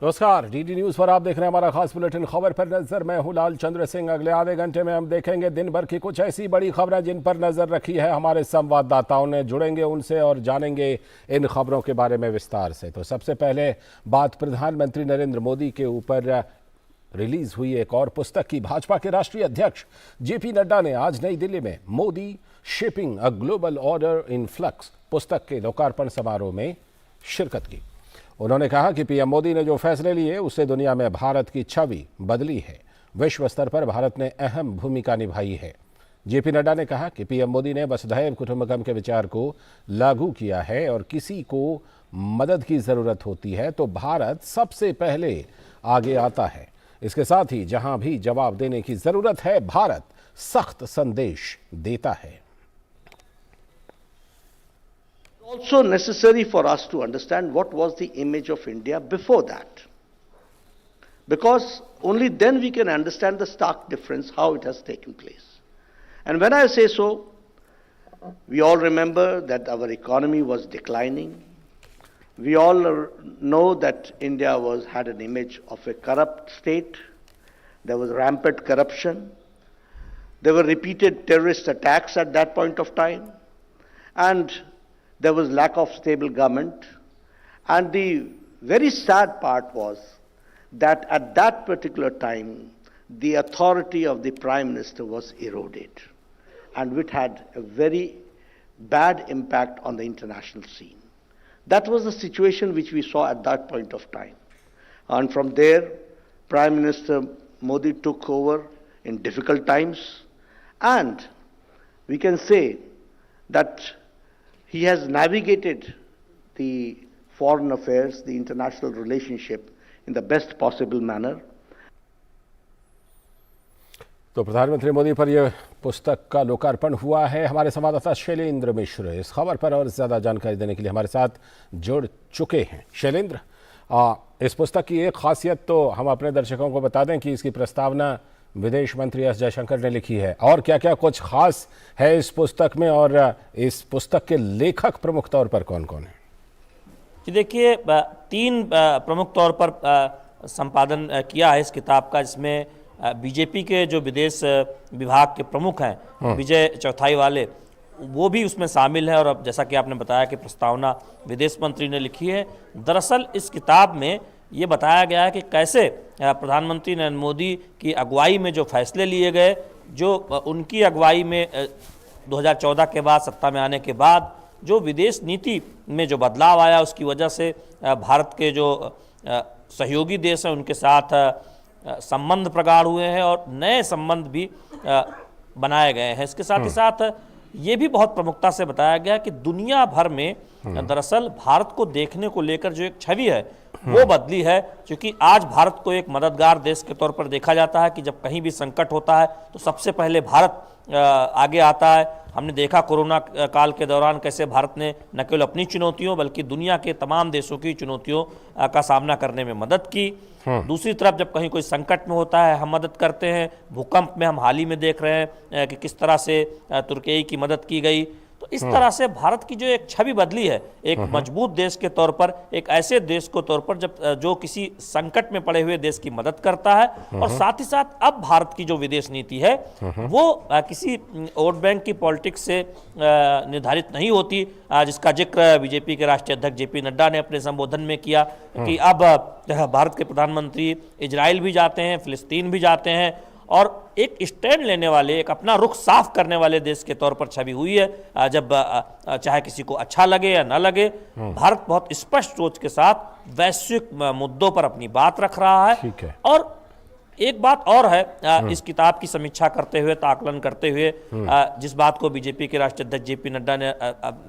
नमस्कार, DD news पर आप देख रहे हैं हमारा खास बुलेटिन। खबर पर नजर, मैं हूं लाल चंद्र सिंह। अगले आधे घंटे में हम देखेंगे दिन भर की कुछ ऐसी बड़ी खबरें जिन पर नजर रखी है हमारे संवाददाताओं ने। जुड़ेंगे उनसे और जानेंगे इन खबरों के बारे में विस्तार से। तो सबसे पहले बात प्रधानमंत्री नरेंद्र मोदी के ऊपर रिलीज हुई एक और पुस्तक की। भाजपा के राष्ट्रीय अध्यक्ष जेपी नड्डा ने आज नई दिल्ली में Modi shaping a global order in flux पुस्तक के लोकार्पण समारोह में शिरकत की। उन्होंने कहा कि पीएम मोदी ने जो फैसले लिए उससे दुनिया में भारत की छवि बदली है। विश्व स्तर पर भारत ने अहम भूमिका निभाई है। जेपी नड्डा ने कहा कि पीएम मोदी ने वसुधैव कुटुंबकम के विचार को लागू किया है और किसी को मदद की जरूरत होती है तो भारत सबसे पहले आगे आता है। इसके साथ ही जहां भी जवाब देने की जरूरत है, भारत सख्त संदेश देता है। Also necessary for us to understand what was the image of India before that, because only then we can understand the stark difference, how it has taken place. And when I say so, we all remember that our economy was declining. We all know that India had an image of a corrupt state. There was rampant corruption. There were repeated terrorist attacks at that point of time, and there was lack of stable government. And the very sad part was that at that particular time, the authority of the Prime Minister was eroded, and which had a very bad impact on the international scene. That was the situation which we saw at that point of time. And from there, Prime Minister Modi took over in difficult times, and we can say that he has navigated the foreign affairs, the international relationship in the best possible manner. तो प्रधानमंत्री मोदी पर यह पुस्तक का लोकार्पण हुआ है। हमारे संवाददाता शैलेंद्र मिश्र इस खबर पर और ज्यादा जानकारी देने के लिए हमारे साथ जुड़ चुके हैं। शैलेंद्र, इस पुस्तक की एक खासियत तो हम अपने दर्शकों को बता दें कि इसकी प्रस्तावना विदेश मंत्री एस जयशंकर ने लिखी है, और क्या क्या कुछ खास है इस पुस्तक में, और इस पुस्तक के लेखक प्रमुख तौर पर कौन कौन है? जी देखिए, 3 प्रमुख तौर पर संपादन किया है इस किताब का, जिसमें बीजेपी के जो विदेश विभाग के प्रमुख हैं विजय चौथाई वाले, वो भी उसमें शामिल है। और अब जैसा कि आपने बताया कि प्रस्तावना विदेश मंत्री ने लिखी है। दरअसल इस किताब में ये बताया गया है कि कैसे प्रधानमंत्री नरेंद्र मोदी की अगुवाई में जो फैसले लिए गए, जो उनकी अगुवाई में 2014 के बाद सत्ता में आने के बाद जो विदेश नीति में जो बदलाव आया, उसकी वजह से भारत के जो सहयोगी देश हैं उनके साथ संबंध प्रगाढ़ हुए हैं और नए संबंध भी बनाए गए हैं। इसके साथ ही साथ ये भी बहुत प्रमुखता से बताया गया कि दुनिया भर में दरअसल भारत को देखने को लेकर जो एक छवि है वो बदली है, क्योंकि आज भारत को एक मददगार देश के तौर पर देखा जाता है कि जब कहीं भी संकट होता है तो सबसे पहले भारत आगे आता है। हमने देखा कोरोना काल के दौरान कैसे भारत ने न केवल अपनी चुनौतियों बल्कि दुनिया के तमाम देशों की चुनौतियों का सामना करने में मदद की। दूसरी तरफ जब कहीं कोई संकट में होता है हम मदद करते हैं। भूकंप में हम हाल ही में देख रहे हैं कि किस तरह से तुर्की की मदद की गई। तो इस तरह से भारत की जो एक छवि बदली है, एक मजबूत देश के तौर पर, एक ऐसे देश को तौर पर जो किसी संकट में पड़े हुए देश की मदद करता है। और साथ ही साथ अब भारत की जो विदेश नीति है वो किसी वोट बैंक की पॉलिटिक्स से निर्धारित नहीं होती, जिसका जिक्र बीजेपी के राष्ट्रीय अध्यक्ष जेपी नड्डा ने अपने संबोधन में किया कि अब भारत के प्रधानमंत्री इजराइल भी जाते हैं, फिलिस्तीन भी जाते हैं और एक स्टैंड लेने वाले, एक अपना रुख साफ करने वाले देश के तौर पर छवि हुई है। जब चाहे किसी को अच्छा लगे या ना लगे, भारत बहुत स्पष्ट सोच के साथ वैश्विक मुद्दों पर अपनी बात रख रहा है। और एक बात और है, इस किताब की समीक्षा करते हुए, आकलन करते हुए, जिस बात को बीजेपी के राष्ट्रीय अध्यक्ष जेपी नड्डा ने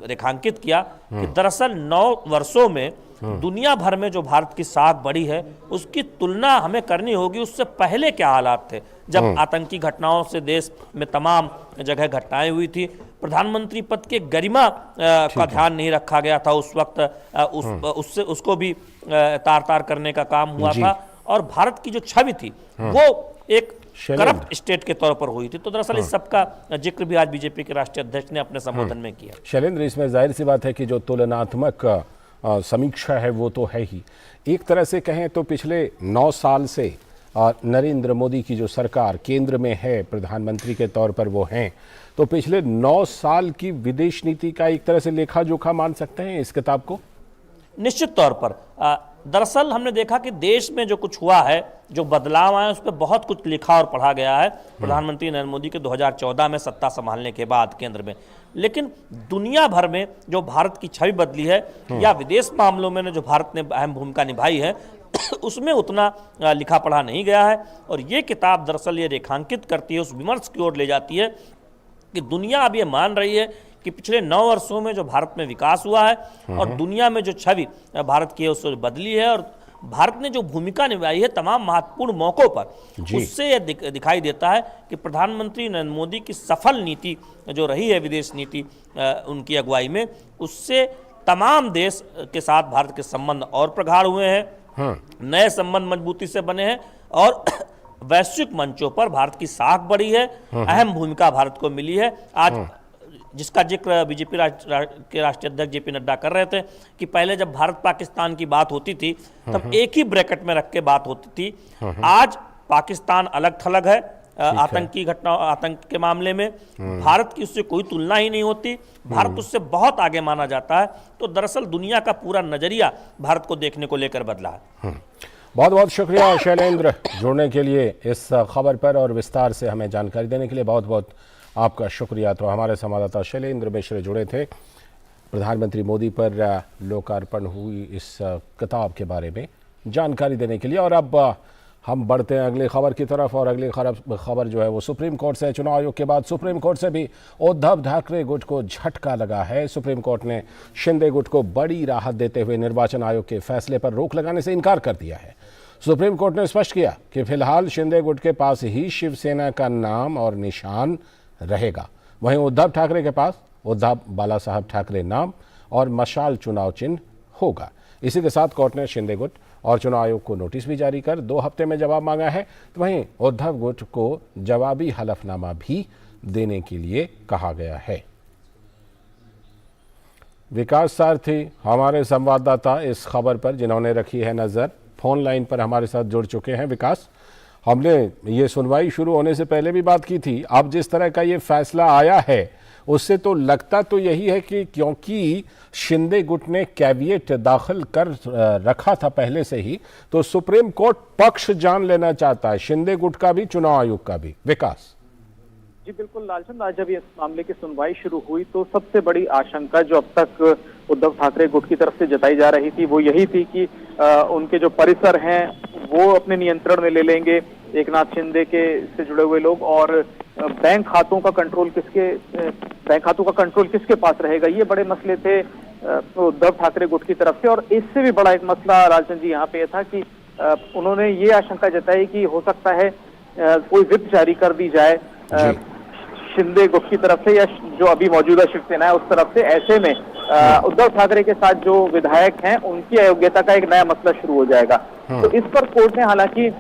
रेखांकित किया कि दरअसल 9 वर्षों में दुनिया भर में जो भारत की साख बढ़ी है उसकी तुलना हमें करनी होगी उससे पहले क्या हालात थे, जब आतंकी घटनाओं से देश में तमाम जगह घटनाएं हुई थी। प्रधानमंत्री पद के गरिमा का ध्यान नहीं रखा गया था उस वक्त, उससे उसको भी तार तार करने का काम हुआ था। और भारत की जो छवि थी वो एक करप्ट स्टेट के तौर पर हुई थी। तो दरअसल इस सबका जिक्र भी आज बीजेपी के राष्ट्रीय अध्यक्ष ने अपने संबोधन में किया। शैलेंद्र, इसमें जाहिर सी बात है कि जो तुलनात्मक समीक्षा है वो तो है ही। एक तरह से कहें तो पिछले 9 साल से नरेंद्र मोदी की जो सरकार केंद्र में है, प्रधानमंत्री के तौर पर वो हैं, तो पिछले 9 साल की विदेश नीति का एक तरह से लेखा जोखा मान सकते हैं इस किताब को? निश्चित तौर पर दरअसल हमने देखा कि देश में जो कुछ हुआ है, जो बदलाव आए, उस पर बहुत कुछ लिखा और पढ़ा गया है प्रधानमंत्री नरेंद्र मोदी के 2014 में सत्ता संभालने के बाद केंद्र में। लेकिन दुनिया भर में जो भारत की छवि बदली है या विदेश मामलों में जो भारत ने अहम भूमिका निभाई है उसमें उतना लिखा पढ़ा नहीं गया है। और ये किताब दरअसल ये रेखांकित करती है, उस विमर्श की ओर ले जाती है कि दुनिया अब ये मान रही है कि पिछले 9 वर्षों में जो भारत में विकास हुआ है और दुनिया में जो छवि भारत की है उससे बदली है, और भारत ने जो भूमिका निभाई है तमाम महत्वपूर्ण मौकों पर, उससे यह दिखाई देता है कि प्रधानमंत्री नरेंद्र मोदी की सफल नीति जो रही है विदेश नीति उनकी अगुवाई में, उससे तमाम देश के साथ भारत के संबंध और प्रगाढ़ हुए हैं, नए संबंध मजबूती से बने हैं और वैश्विक मंचों पर भारत की साख बढ़ी है, अहम भूमिका भारत को मिली है। आज जिसका जिक्र बीजेपी के राष्ट्रीय अध्यक्ष जेपी नड्डा कर रहे थे कि पहले जब भारत पाकिस्तान की बात होती थी तब एक ही ब्रैकेट में रख के बात होती थी। आज पाकिस्तान अलग थलग है, आतंकी घटना, आतंक के मामले में भारत की उससे कोई तुलना ही नहीं होती, भारत उससे बहुत आगे माना जाता है। तो दरअसल दुनिया का पूरा नजरिया भारत को देखने को लेकर बदला है। बहुत बहुत शुक्रिया शैलेंद्र, जुड़ने के लिए इस खबर पर और विस्तार से हमें जानकारी देने के लिए बहुत बहुत आपका शुक्रिया। तो हमारे संवाददाता शैलेंद्र मिश्र जुड़े थे प्रधानमंत्री मोदी पर लोकार्पण हुई इस किताब के बारे में जानकारी देने के लिए। और अब हम बढ़ते हैं अगली खबर की तरफ, और अगली खबर जो है वो सुप्रीम कोर्ट से। चुनाव आयोग के बाद सुप्रीम कोर्ट से भी उद्धव ठाकरे गुट को झटका लगा है। सुप्रीम कोर्ट ने शिंदे गुट को बड़ी राहत देते हुए निर्वाचन आयोग के फैसले पर रोक लगाने से इनकार कर दिया है। सुप्रीम कोर्ट ने स्पष्ट किया कि फिलहाल शिंदे गुट के पास ही शिवसेना का नाम और निशान रहेगा, वहीं उद्धव ठाकरे के पास उद्धव बाला साहब ठाकरे नाम और मशाल चुनाव चिन्ह होगा। इसी के साथ कोर्ट ने शिंदे गुट और चुनाव आयोग को नोटिस भी जारी कर 2 हफ्ते में जवाब मांगा है। तो वहीं उद्धव गुट को जवाबी हलफनामा भी देने के लिए कहा गया है। विकास सारथी हमारे संवाददाता इस खबर पर जिन्होंने रखी है नजर, फोन लाइन पर हमारे साथ जुड़ चुके हैं। विकास, हमने ये सुनवाई शुरू होने से पहले भी बात की थी, अब जिस तरह का ये फैसला आया है उससे तो लगता तो यही है कि क्योंकि शिंदे गुट ने कैविएट दाखिल कर रखा था पहले से ही, तो सुप्रीम कोर्ट पक्ष जान लेना चाहता है, शिंदे गुट का भी चुनाव आयोग का भी। विकास जी बिल्कुल लालचंद, आज जब इस मामले की सुनवाई शुरू हुई तो सबसे बड़ी आशंका जो अब तक उद्धव ठाकरे गुट की तरफ से जताई जा रही थी वो यही थी कि उनके जो परिसर हैं वो अपने नियंत्रण में ले लेंगे एक नाथ शिंदे के से जुड़े हुए लोग, और बैंक खातों का कंट्रोल किसके पास रहेगा, ये बड़े मसले थे उद्धव ठाकरे गुट की तरफ से। और इससे भी बड़ा एक मसला लालचंद जी यहाँ पे था कि उन्होंने ये आशंका जताई कि हो सकता है कोई व्हिप जारी कर दी जाए शिंदे गुट की तरफ से या जो अभी मौजूदा शिवसेना है उस तरफ से। ऐसे में उद्धव ठाकरे के साथ जो विधायक हैं उनकी अयोग्यता का एक नया मसला शुरू हो जाएगा। तो इस पर कोर्ट ने हालांकि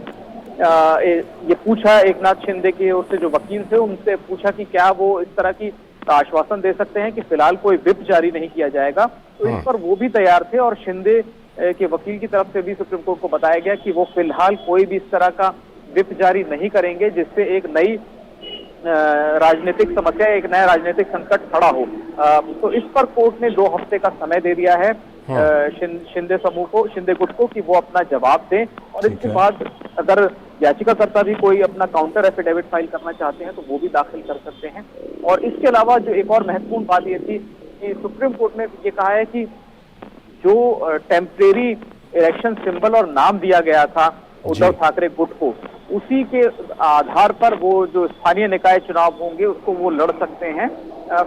ये पूछा, एक नाथ शिंदे की ओर से जो वकील थे उनसे पूछा कि क्या वो इस तरह की आश्वासन दे सकते हैं कि फिलहाल कोई व्हिप जारी नहीं किया जाएगा। तो इस पर वो भी तैयार थे और शिंदे के वकील की तरफ से भी सुप्रीम कोर्ट को बताया गया कि वो फिलहाल कोई भी इस तरह का व्हिप जारी नहीं करेंगे जिससे एक नई राजनीतिक समस्या, एक नया राजनीतिक संकट खड़ा हो। तो इस पर कोर्ट ने 2 हफ्ते का समय दे दिया है शिंदे समूह को, शिंदे गुट को, कि वो अपना जवाब दें। और इसके बाद अगर याचिकाकर्ता भी कोई अपना काउंटर एफिडेविट फाइल करना चाहते हैं तो वो भी दाखिल कर सकते हैं। और इसके अलावा जो एक और महत्वपूर्ण बात ये थी कि सुप्रीम कोर्ट ने ये कहा है कि जो टेम्परेरी इलेक्शन सिंबल और नाम दिया गया था उद्धव ठाकरे गुट को, उसी के आधार पर वो जो स्थानीय निकाय चुनाव होंगे उसको वो लड़ सकते हैं।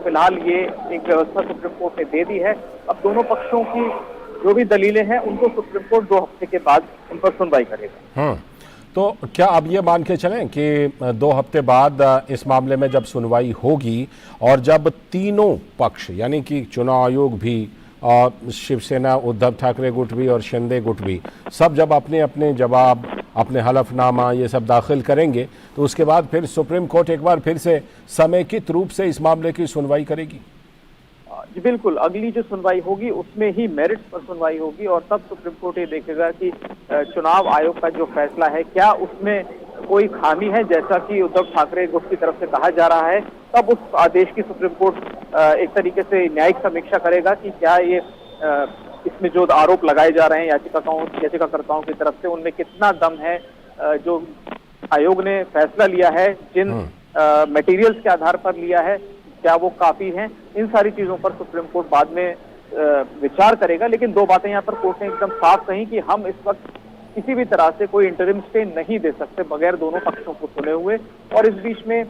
फिलहाल ये एक व्यवस्था सुप्रीम कोर्ट ने दे दी है। अब दोनों पक्षों की जो भी दलीलें हैं उनको सुप्रीम कोर्ट 2 हफ्ते के बाद उन पर सुनवाई करेगा। तो क्या अब ये मान के चलें कि 2 हफ्ते बाद इस मामले में जब सुनवाई होगी और जब तीनों पक्ष यानी कि चुनाव आयोग भी और शिवसेना, उद्धव ठाकरे गुट भी और शिंदे गुट भी सब जब अपने अपने जवाब, अपने हलफनामा ये सब दाखिल करेंगे तो उसके बाद फिर सुप्रीम कोर्ट एक बार फिर से समेकित रूप से इस मामले की सुनवाई करेगी? जी बिल्कुल, अगली जो सुनवाई होगी उसमें ही मेरिट्स पर सुनवाई होगी और तब सुप्रीम कोर्ट ये देखेगा कि चुनाव आयोग का जो फैसला है क्या उसमें कोई खामी है, जैसा कि उद्धव ठाकरे गुट की तरफ से कहा जा रहा है। तब उस आदेश की सुप्रीम कोर्ट एक तरीके से न्यायिक समीक्षा करेगा कि क्या ये इसमें जो आरोप लगाए जा रहे हैं याचिकाकर्ताओं की तरफ से उनमें कितना दम है, जो आयोग ने फैसला लिया है जिन मटेरियल्स के आधार पर लिया है क्या वो काफी हैं। इन सारी चीजों पर सुप्रीम कोर्ट बाद में विचार करेगा। लेकिन दो बातें यहाँ पर कोर्ट ने एकदम साफ कही कि हम इस वक्त किसी भी तरह से कोई इंटरिम स्टे नहीं दे सकते बगैर दोनों पक्षों को सुने हुए। और इस बीच में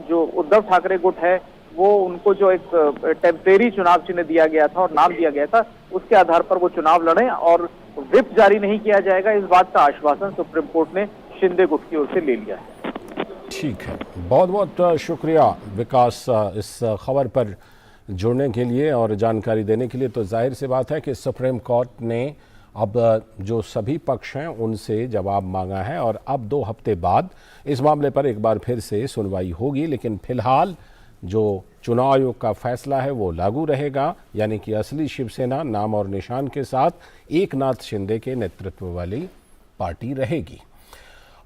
जो उद्धव ठाकरे गुट है वो उनको जो एक टेम्परेरी चुनाव चिन्ह दिया गया था और नाम दिया गया था उसके आधार पर वो चुनाव लड़े और व्हिप जारी नहीं किया जाएगा, इस बात का आश्वासन सुप्रीम कोर्ट ने शिंदे गुट की ओर से ले लिया है। ठीक है, बहुत बहुत शुक्रिया विकास इस खबर पर जुड़ने के लिए और जानकारी देने के लिए। तो जाहिर सी बात है कि सुप्रीम कोर्ट ने अब जो सभी पक्ष हैं उनसे जवाब मांगा है और अब 2 हफ्ते बाद इस मामले पर एक बार फिर से सुनवाई होगी। लेकिन फिलहाल जो चुनाव आयोग का फैसला है वो लागू रहेगा, यानी कि असली शिवसेना नाम और निशान के साथ एकनाथ शिंदे के नेतृत्व वाली पार्टी रहेगी।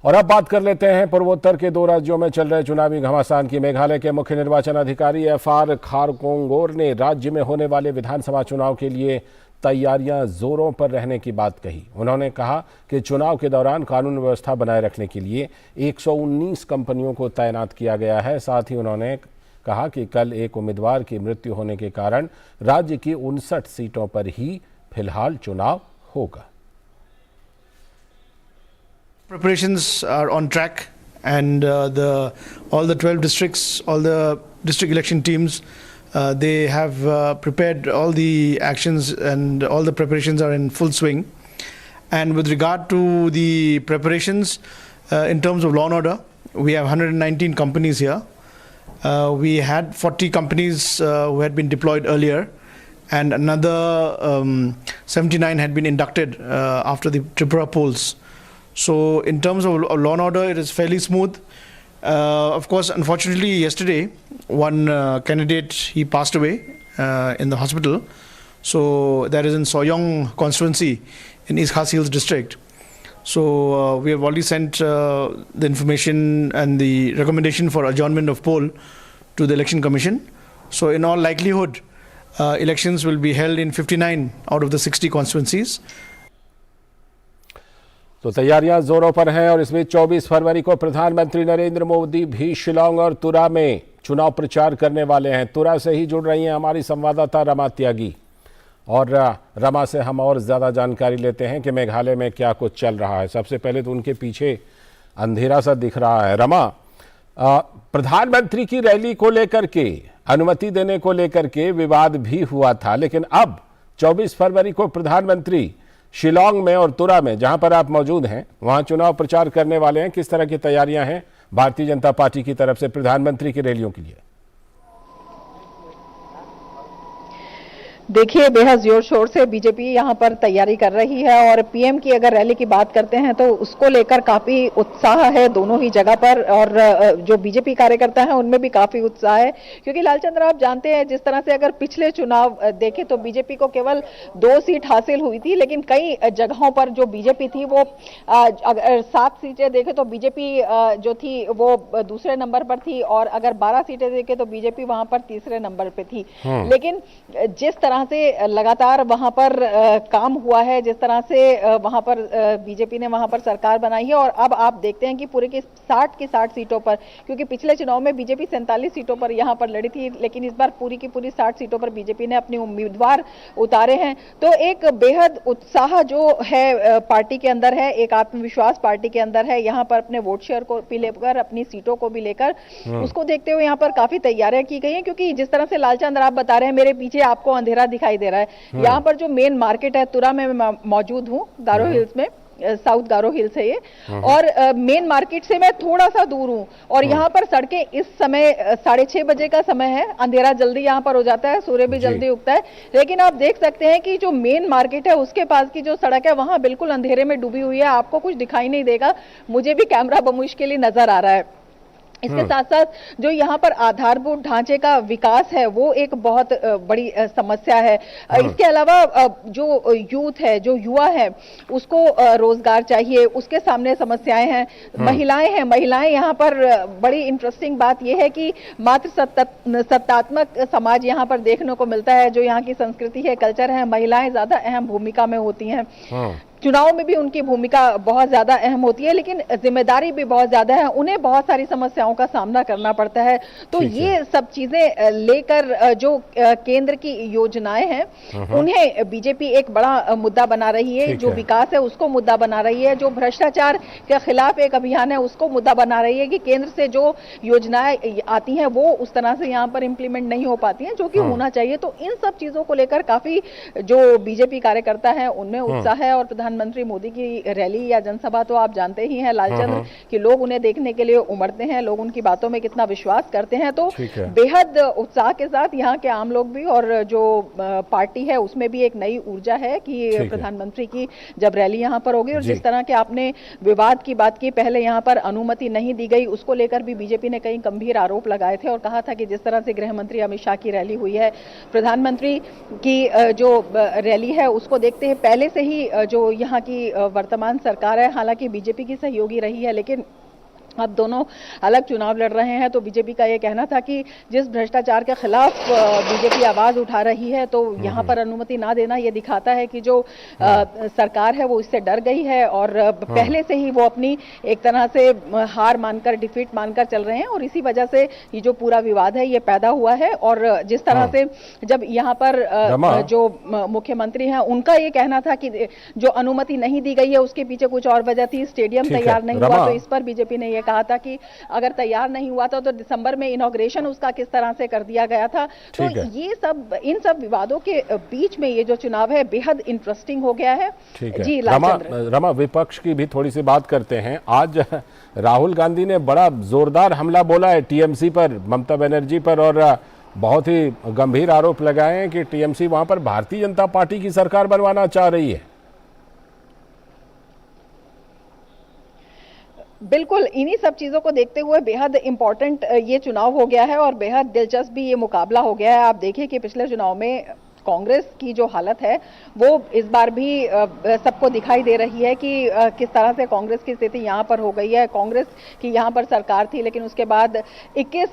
और अब बात कर लेते हैं पूर्वोत्तर के 2 राज्यों में चल रहे चुनावी घमासान की। मेघालय के मुख्य निर्वाचन अधिकारी एफआर खारकोंगोर ने राज्य में होने वाले विधानसभा चुनाव के लिए तैयारियां जोरों पर रहने की बात कही। उन्होंने कहा कि चुनाव के दौरान कानून व्यवस्था बनाए रखने के लिए 119 कंपनियों को तैनात किया गया है। साथ ही उन्होंने कहा कि कल एक उम्मीदवार की मृत्यु होने के कारण राज्य की 59 सीटों पर ही फिलहाल चुनाव होगा। Preparations are on track, and all the 12 districts, all the district election teams, they have prepared all the actions, and all the preparations are in full swing. And with regard to the preparations, in terms of law and order, we have 119 companies here. We had 40 companies who had been deployed earlier, and another 79 had been inducted after the Tripura polls. So in terms of law and order, it is fairly smooth. Of course, unfortunately, yesterday, one candidate, he passed away in the hospital. So that is in Soyong constituency in East Khas Hills district. So we have already sent the information and the recommendation for adjournment of poll to the Election Commission. So in all likelihood, elections will be held in 59 out of the 60 constituencies. तो तैयारियां जोरों पर हैं और इसमें 24 फरवरी को प्रधानमंत्री नरेंद्र मोदी भी शिलांग और तुरा में चुनाव प्रचार करने वाले हैं। तुरा से ही जुड़ रही हैं हमारी संवाददाता रमा त्यागी, और रमा से हम और ज़्यादा जानकारी लेते हैं कि मेघालय में क्या कुछ चल रहा है। सबसे पहले तो उनके पीछे अंधेरा सा दिख रहा है। रमा, प्रधानमंत्री की रैली को लेकर के, अनुमति देने को लेकर के विवाद भी हुआ था, लेकिन अब 24 फरवरी को प्रधानमंत्री शिलांग में और तुरा में, जहां पर आप मौजूद हैं, वहां चुनाव प्रचार करने वाले हैं। किस तरह की तैयारियां हैं भारतीय जनता पार्टी की तरफ से प्रधानमंत्री की रैलियों के लिए? देखिए, बेहद जोर शोर से बीजेपी यहां पर तैयारी कर रही है और पीएम की अगर रैली की बात करते हैं तो उसको लेकर काफी उत्साह है दोनों ही जगह पर, और जो बीजेपी कार्यकर्ता हैं उनमें भी काफी उत्साह है, क्योंकि लालचंद्र आप जानते हैं जिस तरह से अगर पिछले चुनाव देखें तो बीजेपी को केवल 2 सीट हासिल हुई थी, लेकिन कई जगहों पर जो बीजेपी थी वो अगर 7 सीटें देखें तो बीजेपी जो थी वो दूसरे नंबर पर थी, और अगर 12 सीटें देखें तो बीजेपी वहां पर तीसरे नंबर पर थी। लेकिन जिस तरह से लगातार वहां पर काम हुआ है, जिस तरह से वहां पर बीजेपी ने वहां पर सरकार बनाई है, और अब आप देखते हैं कि पूरे की 60 सीटों पर, क्योंकि पिछले चुनाव में बीजेपी 47 सीटों पर यहां पर लड़ी थी, लेकिन इस बार पूरी की पूरी 60 सीटों पर बीजेपी ने अपने उम्मीदवार उतारे हैं। तो एक बेहद उत्साह जो है पार्टी के अंदर है, एक आत्मविश्वास पार्टी के अंदर है, यहां पर अपने वोट शेयर को भी लेकर, अपनी सीटों को भी लेकर, उसको देखते हुए यहां पर काफी तैयारियां की गई हैं। क्योंकि जिस तरह से लालचंद्र आप बता रहे हैं, मेरे पीछे आपको अंधेरा दिखाई दे रहा है। यहाँ पर जो मेन मार्केट है, तुरा में मैं मौजूद हूँ, गारो हिल्स में, साउथ गारो हिल्स है ये, और मेन मार्केट से मैं थोड़ा सा दूर हूँ, और यहाँ पर सड़कें इस समय 6:30 बजे का समय है, अंधेरा जल्दी यहाँ पर हो जाता है, सूर्य भी जल्दी उगता है, लेकिन आप देख सकते हैं कि जो मेन मार्केट है उसके पास की जो सड़क है वहां बिल्कुल अंधेरे में डूबी हुई है, आपको कुछ दिखाई नहीं देगा, मुझे भी कैमरा बमुश्किल नजर आ रहा है। इसके साथ साथ जो यहाँ पर आधारभूत ढांचे का विकास है वो एक बहुत बड़ी समस्या है। इसके अलावा जो यूथ है, जो युवा है, उसको रोजगार चाहिए, उसके सामने समस्याएं हैं। महिलाएं यहाँ पर बड़ी इंटरेस्टिंग बात यह है कि मात्र सत्तात्मक समाज यहाँ पर देखने को मिलता है। जो यहाँ की संस्कृति है, कल्चर है, महिलाएं ज्यादा अहम भूमिका में होती हैं। चुनाव में भी उनकी भूमिका बहुत ज्यादा अहम होती है, लेकिन जिम्मेदारी भी बहुत ज्यादा है, उन्हें बहुत सारी समस्याओं का सामना करना पड़ता है। तो ये सब चीजें लेकर जो केंद्र की योजनाएं हैं उन्हें बीजेपी एक बड़ा मुद्दा बना रही है। जो विकास है उसको मुद्दा बना रही है, जो भ्रष्टाचार के खिलाफ एक अभियान है उसको मुद्दा बना रही है कि केंद्र से जो योजनाएं आती हैं वो उस तरह से यहाँ पर इंप्लीमेंट नहीं हो पाती हैं जो कि होना चाहिए। तो इन सब चीजों को लेकर काफी जो बीजेपी कार्यकर्ता है उनमें उत्साह है। और प्रधानमंत्री मोदी की रैली या जनसभा तो आप जानते ही हैं लालचंद्र कि लोग उन्हें देखने के लिए उमड़ते हैं, लोग उनकी बातों में कितना विश्वास करते हैं। तो बेहद उत्साह के साथ यहाँ के आम लोग भी और जो पार्टी है उसमें भी एक नई ऊर्जा है कि प्रधानमंत्री की जब रैली यहाँ पर होगी। और जिस तरह के आपने विवाद की बात की, पहले यहाँ पर अनुमति नहीं दी गई, उसको लेकर भी बीजेपी ने कई गंभीर आरोप लगाए थे और कहा था कि जिस तरह से गृह मंत्री अमित शाह की रैली हुई है, प्रधानमंत्री की जो रैली है उसको देखते हैं पहले से ही जो यहाँ की वर्तमान सरकार है हालांकि बीजेपी की सहयोगी रही है, लेकिन अब दोनों अलग चुनाव लड़ रहे हैं। तो बीजेपी का ये कहना था कि जिस भ्रष्टाचार के खिलाफ बीजेपी आवाज उठा रही है तो यहाँ पर अनुमति ना देना ये दिखाता है कि जो सरकार है वो इससे डर गई है और पहले से ही वो अपनी एक तरह से हार मानकर, डिफीट मानकर चल रहे हैं और इसी वजह से ये जो पूरा विवाद है ये पैदा हुआ है। और जिस तरह से जब यहाँ पर जो मुख्यमंत्री हैं उनका ये कहना था कि जो अनुमति नहीं दी गई है उसके पीछे कुछ और वजह थी, स्टेडियम तैयार नहीं हुआ, तो इस पर बीजेपी ने कहा था कि अगर तैयार नहीं हुआ था तो दिसंबर में इनॉग्रेशन उसका किस तरह से कर दिया गया था। तो ये सब, इन सब विवादों के बीच में ये जो चुनाव है बेहद इंटरेस्टिंग हो गया है। जी रमा, विपक्ष की भी थोड़ी सी बात करते हैं। आज राहुल गांधी ने बड़ा जोरदार हमला बोला है टीएमसी पर, ममता बनर्जी पर, और बहुत ही गंभीर आरोप लगाए हैं कि टीएमसी वहां पर भारतीय जनता पार्टी की सरकार बनवाना चाह रही है। बिल्कुल, इन्हीं सब चीजों को देखते हुए बेहद इंपॉर्टेंट ये चुनाव हो गया है और बेहद दिलचस्प भी ये मुकाबला हो गया है। आप देखिए कि पिछले चुनाव में कांग्रेस की जो हालत है वो इस बार भी सबको दिखाई दे रही है कि किस तरह से कांग्रेस की स्थिति यहाँ पर हो गई है। कांग्रेस की यहाँ पर सरकार थी लेकिन उसके बाद 21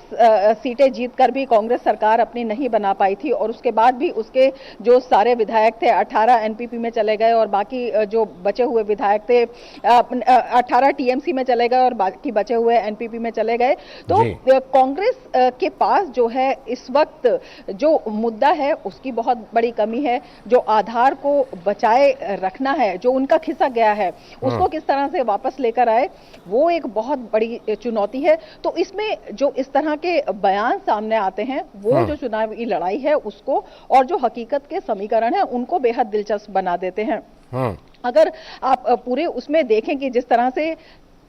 सीटें जीतकर भी कांग्रेस सरकार अपनी नहीं बना पाई थी और उसके बाद भी उसके जो सारे विधायक थे 18 एनपीपी में चले गए और बाकी जो बचे हुए विधायक थे 18 टीएमसी में चले गए और बाकी बचे हुए एनपीपी में चले गए। तो कांग्रेस के पास जो है इस वक्त जो मुद्दा है उसकी बहुत बड़ी कमी है। जो आधार को बचाए रखना है, जो उनका खिसक गया है उसको किस तरह से वापस लेकर आए, वो एक बहुत बड़ी चुनौती है। तो इसमें जो इस तरह के बयान सामने आते हैं वो जो चुनावी लड़ाई है उसको और जो हकीकत के समीकरण है उनको बेहद दिलचस्प बना देते हैं। अगर आप पूरे उसमें देखें कि जिस तरह से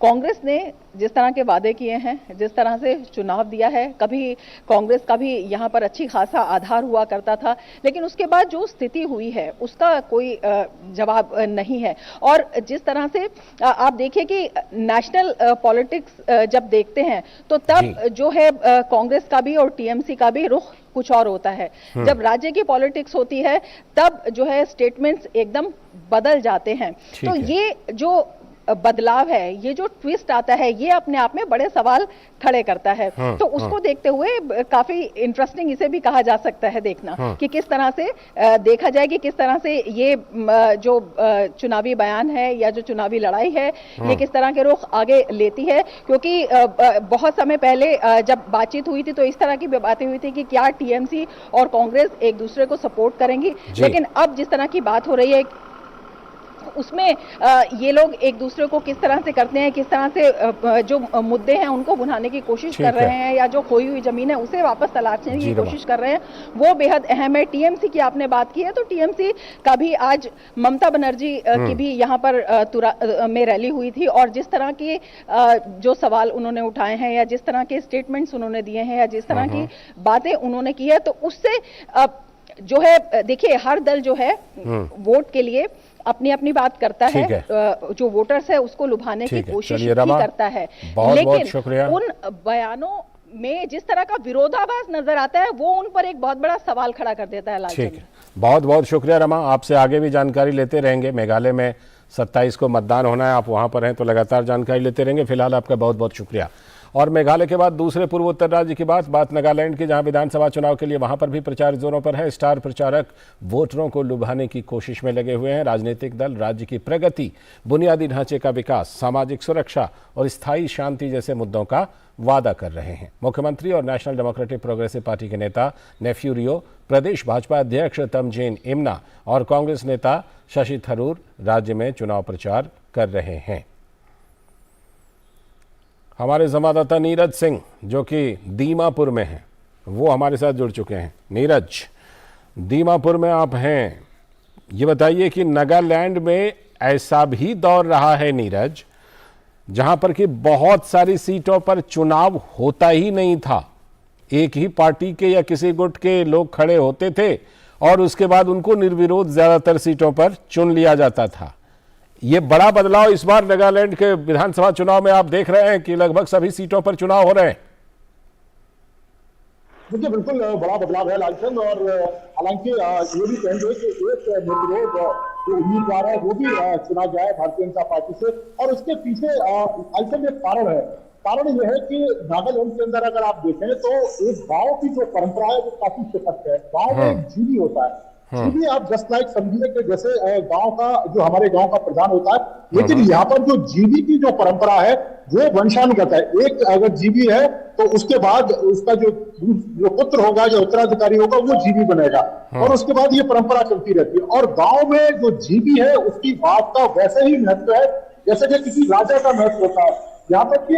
कांग्रेस ने जिस तरह के वादे किए हैं, जिस तरह से चुनाव दिया है, कभी कांग्रेस का भी यहाँ पर अच्छी खासा आधार हुआ करता था, लेकिन उसके बाद जो स्थिति हुई है उसका कोई जवाब नहीं है। और जिस तरह से आप देखिए कि नेशनल पॉलिटिक्स जब देखते हैं तो तब जो है कांग्रेस का भी और टीएमसी का भी रुख कुछ और होता है। जब राज्य की पॉलिटिक्स होती है तब जो है स्टेटमेंट्स एकदम बदल जाते हैं। तो ये जो बदलाव है, ये जो ट्विस्ट आता है, ये अपने आप में बड़े सवाल खड़े करता है। तो उसको देखते हुए काफी इंटरेस्टिंग इसे भी कहा जा सकता है देखना कि किस तरह से देखा जाए कि किस तरह से ये जो चुनावी बयान है या जो चुनावी लड़ाई है ये किस तरह के रुख आगे लेती है। क्योंकि बहुत समय पहले जब बातचीत हुई थी तो इस तरह की बातें हुई थी कि क्या टीएमसी और कांग्रेस एक दूसरे को सपोर्ट करेंगी, लेकिन अब जिस तरह की बात हो रही है उसमें ये लोग एक दूसरे को किस तरह से करते हैं, किस तरह से जो मुद्दे हैं उनको बुझाने की कोशिश कर रहे हैं या जो खोई हुई जमीन है उसे वापस तलाशने की कोशिश कर रहे हैं, वो बेहद अहम है। टीएमसी की आपने बात की है तो टीएमसी का भी आज ममता बनर्जी की भी यहाँ पर में रैली हुई थी और जिस तरह की जो सवाल उन्होंने उठाए हैं या जिस तरह के स्टेटमेंट्स उन्होंने दिए हैं या जिस तरह की बातें उन्होंने की है तो उससे जो है देखिए हर दल जो है वोट के लिए अपनी अपनी बात करता है, ठीक है। जो वोटर्स है उसको लुभाने की ठीक है, कोशिश चलिए भी रमा, करता है, बहुत शुक्रिया। लेकिन उन बयानों में जिस तरह का विरोधाभास नजर आता है वो उन पर एक बहुत बड़ा सवाल खड़ा कर देता है। लालचंद, ठीक है, बहुत बहुत शुक्रिया रमा, आपसे आगे भी जानकारी लेते रहेंगे। मेघालय में 27 को मतदान होना है, आप वहां पर हैं तो लगातार जानकारी लेते रहेंगे। फिलहाल आपका बहुत बहुत शुक्रिया। और मेघालय के बाद दूसरे पूर्वोत्तर राज्य की बात नागालैंड की, जहां विधानसभा चुनाव के लिए वहां पर भी प्रचार जोरों पर है। स्टार प्रचारक वोटरों को लुभाने की कोशिश में लगे हुए हैं। राजनीतिक दल राज्य की प्रगति, बुनियादी ढांचे का विकास, सामाजिक सुरक्षा और स्थायी शांति जैसे मुद्दों का वादा कर रहे हैं। मुख्यमंत्री और नेशनल डेमोक्रेटिक प्रोग्रेसिव पार्टी के नेता नेफ्यू रियो, प्रदेश भाजपा अध्यक्ष तमजेन इमना और कांग्रेस नेता शशि थरूर राज्य में चुनाव प्रचार कर रहे हैं। हमारे संवाददाता नीरज सिंह जो कि दीमापुर में हैं, वो हमारे साथ जुड़ चुके हैं। नीरज, दीमापुर में आप हैं, ये बताइए कि नागालैंड में ऐसा भी दौर रहा है नीरज, जहां पर कि बहुत सारी सीटों पर चुनाव होता ही नहीं था, एक ही पार्टी के या किसी गुट के लोग खड़े होते थे और उसके बाद उनको निर्विरोध ज्यादातर सीटों पर चुन लिया जाता था। ये बड़ा बदलाव इस बार नागालैंड के विधानसभा चुनाव में आप देख रहे हैं कि लगभग सभी सीटों पर चुनाव हो रहे हैं। देखिए, बिल्कुल बड़ा बदलाव है लालचंद, और हालांकि ये भी कहेंगे कि एक निर्विरोध जो उम्मीदवार है वो भी चुना गया है भारतीय जनता पार्टी से, और उसके पीछे लालचंद एक कारण है। कारण यह है कि नागालैंड के अंदर अगर आप देखें तो एक गांव की जो परंपरा है वो काफी सशक्त है। गांव में एक जीवी होता है, जीवी आप जस्ट लाइक समझिए कि जैसे गांव का जो हमारे गांव का प्रधान होता है, लेकिन यहाँ पर जो जीवी की जो परंपरा है वो वंशानुगत है। एक अगर जीवी है तो उसके बाद उसका जो पुत्र होगा, जो उत्तराधिकारी होगा, वो जीवी बनेगा, और उसके बाद ये परंपरा चलती रहती है। और गांव में जो जीवी है उसकी बात का वैसे ही महत्व है जैसे कि किसी राजा का महत्व होता है। यहाँ तक कि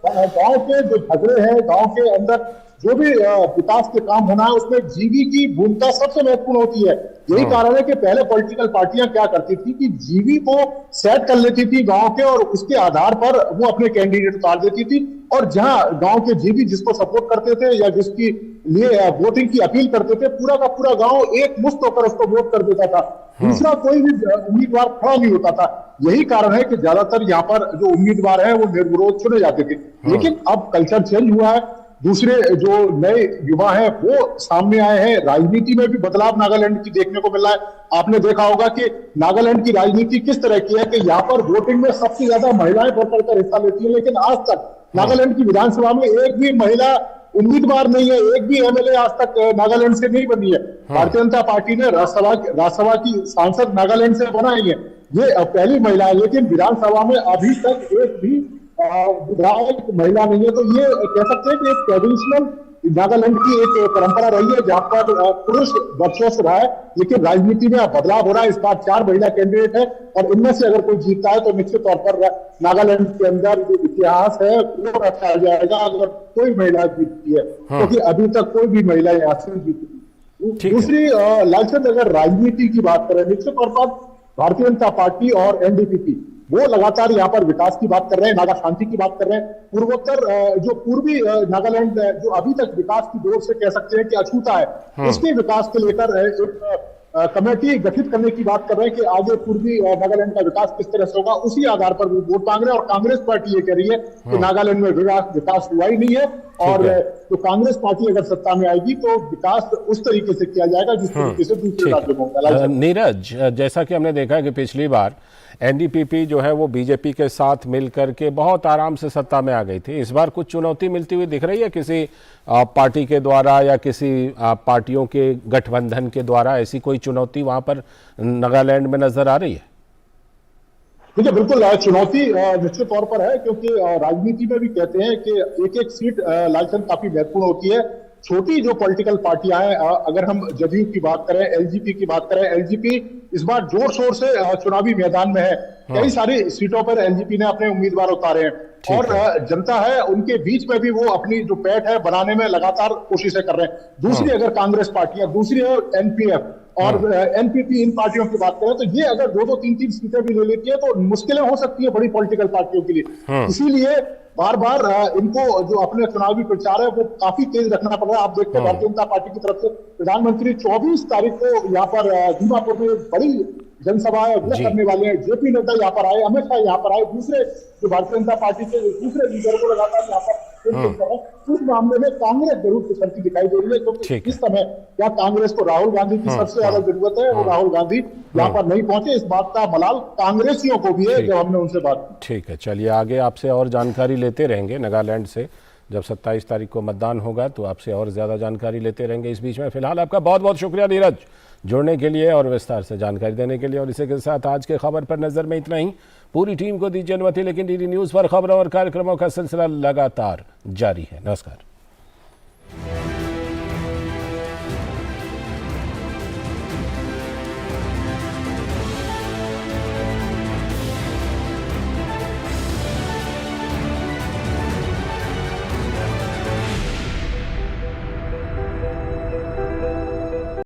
गांव के जो झगड़े हैं, गांव के अंदर जो भी विकास के काम होना है, उसमें जीवी की भूमिका सबसे महत्वपूर्ण होती है। यही कारण है कि पहले पॉलिटिकल पार्टियां क्या करती थी कि जीवी को सेट कर लेती थी गांव के, और उसके आधार पर वो अपने कैंडिडेट उतार देती थी, और जहां गांव के जीवी जिसको सपोर्ट करते थे या जिसकी लिए वोटिंग की अपील करते थे, पूरा का पूरा गांव एक मुश्त होकर उसको वोट कर देता था। दूसरा कोई भी उम्मीदवार खड़ा नहीं होता था। यही कारण है कि ज्यादातर यहाँ पर जो उम्मीदवार है वो निर्विरोध चुने जाते थे। लेकिन अब कल्चर चेंज हुआ है, दूसरे जो नए युवा हैं वो सामने आए हैं। राजनीति में भी बदलाव नागालैंड की देखने को मिला है। आपने देखा होगा कि नागालैंड की राजनीति किस तरह की है कि यहाँ पर वोटिंग में सबसे ज्यादा महिलाएं बढ़ चढ़कर हिस्सा लेती है, लेकिन आज तक नागालैंड की विधानसभा में एक भी महिला उम्मीदवार नहीं है, एक भी एमएलए आज तक नागालैंड से नहीं बनी है। भारतीय जनता पार्टी ने राज्यसभा की सांसद नागालैंड से बनाई है, ये पहली महिला है, लेकिन विधानसभा में अभी तक एक भी विधायक महिला नहीं है। तो ये कह सकते हैं कि एक ट्रेडिशनल नागालैंड की एक परंपरा रही है जहां पर पुरुष वर्चस्व से रहा है, लेकिन राजनीति में बदलाव हो रहा है। इस बार 4 महिला कैंडिडेट है, और इनमें से अगर कोई जीतता है तो निश्चित तौर पर नागालैंड के अंदर जो इतिहास है वो रखा जाएगा अगर कोई महिला जीतती है, क्योंकि अभी तक कोई भी महिला यहाँ से जीती। दूसरी लालचंद, अगर राजनीति की बात करें, निश्चित तौर पर भारतीय जनता पार्टी और एनडीपी वो लगातार यहाँ पर विकास की बात कर रहे हैं, नागा शांति की बात कर रहे हैं। पूर्वोत्तर जो पूर्वी नागालैंड जो अभी तक विकास की दौर से कह सकते हैं कि अछूता है, उसके विकास को लेकर एक कमेटी गठित करने की बात कर रहे हैं कि आगे पूर्वी नागालैंड का विकास किस तरह से होगा, उसी आधार पर वो वोट मांग रहे हैं। और कांग्रेस पार्टी ये कह रही है कि नागालैंड में विकास हुआ ही नहीं है, और तो कांग्रेस पार्टी अगर सत्ता में आएगी तो विकास उस तरीके से किया जाएगा जिस तरीके से दूसरे राज्यों में होगा। नीरज, जैसा कि हमने देखा है कि पिछली बार एनडीपी जो है वो बीजेपी के साथ मिलकर के बहुत आराम से सत्ता में आ गई थी। इस बार कुछ चुनौती मिलती हुई दिख रही है किसी पार्टी के द्वारा या किसी पार्टियों के गठबंधन के द्वारा, ऐसी कोई चुनौती वहां पर नागालैंड में नजर आ रही है? देखिए, बिल्कुल चुनौती निश्चित तौर पर है, क्योंकि राजनीति में भी कहते हैं कि एक एक सीट लालचंद काफी महत्वपूर्ण होती है। छोटी जो पॉलिटिकल पार्टियां हैं, अगर हम जदयू की बात करें, एलजेपी की बात करें, एलजेपी इस बार जोर शोर से चुनावी मैदान में है। कई सारी सीटों पर एलजेपी ने अपने उम्मीदवार उतारे हैं, और जनता है उनके बीच में भी वो अपनी जो पैठ है बनाने में लगातार कोशिशें कर रहे हैं। दूसरी अगर कांग्रेस पार्टियां, दूसरी एनपीएफ और एनपीपी, इन पार्टियों की बात करें तो ये अगर 2-2, 3-3 सीटें भी ले लेती है तो मुश्किलें हो सकती है बड़ी पॉलिटिकल पार्टियों के लिए। इसीलिए बार बार इनको जो अपने चुनावी प्रचार है वो काफी तेज रखना पड़ रहा है। आप देखते हैं भारतीय जनता पार्टी की तरफ से प्रधानमंत्री 24 तारीख को यहाँ पर दीमापुर में बड़ी जनसभाएं करने वाले हैं। जेपी नड्डा यहाँ पर आए, अमित शाह यहाँ पर आए, दूसरे जो भारतीय जनता पार्टी के दूसरे लीडर को लगातार यहाँ पर कर रहे हैं। उस मामले में कांग्रेस जरूर पिछड़ती दिखाई दे रही है, क्योंकि इस समय क्या कांग्रेस को राहुल गांधी की सबसे ज्यादा जरूरत है, और राहुल गांधी यहाँ पर नहीं पहुंचे। इस बात का मलाल कांग्रेसियों को भी है जब हमने उनसे बात की। ठीक है, चलिए आगे आपसे और जानकारी लेते रहेंगे। नागालैंड से जब 27 तारीख को मतदान होगा तो आपसे और ज़्यादा जानकारी लेते रहेंगे। इस बीच में फिलहाल आपका बहुत बहुत शुक्रिया नीरज, जुड़ने के लिए और विस्तार से जानकारी देने के लिए। और इसी के साथ आज के खबर पर नज़र में इतना ही। पूरी टीम को दीजिए अनुमति, लेकिन डीडी न्यूज़ पर खबरों और कार्यक्रमों का सिलसिला लगातार जारी है। नमस्कार।